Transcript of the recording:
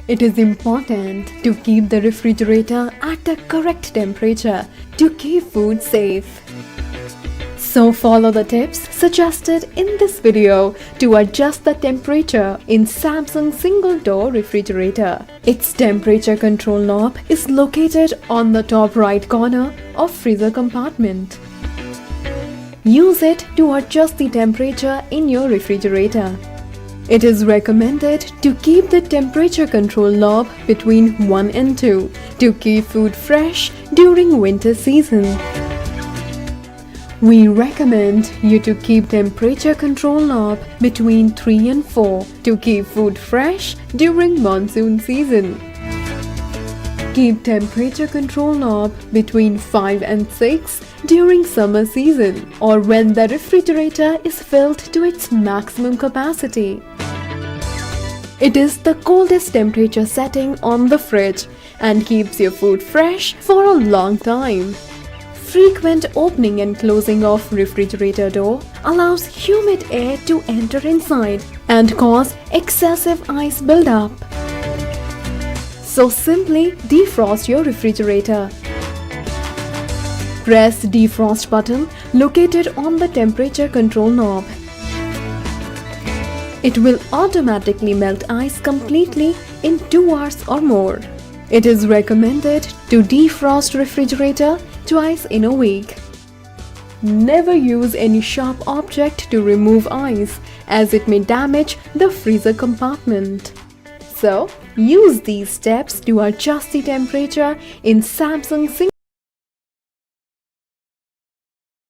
It is important to keep the refrigerator at the correct temperature to keep food safe. So follow the tips suggested in this video to adjust the temperature in Samsung single door refrigerator. Its temperature control knob is located on the top right corner of freezer compartment. Use it to adjust the temperature in your refrigerator. It is recommended to keep the temperature control knob between 1 and 2 to keep food fresh during winter season. We recommend you to keep temperature control knob between 3 and 4 to keep food fresh during monsoon season. Keep temperature control knob between 5 and 6 during summer season or when the refrigerator is filled to its maximum capacity. It is the coldest temperature setting on the fridge and keeps your food fresh for a long time. Frequent opening and closing of refrigerator door allows humid air to enter inside and cause excessive ice buildup. So simply defrost your refrigerator. Press defrost button located on the temperature control knob. It will automatically melt ice completely in 2 hours or more. It is recommended to defrost refrigerator twice in a week. Never use any sharp object to remove ice as it may damage the freezer compartment. So, use these steps to adjust the temperature in Samsung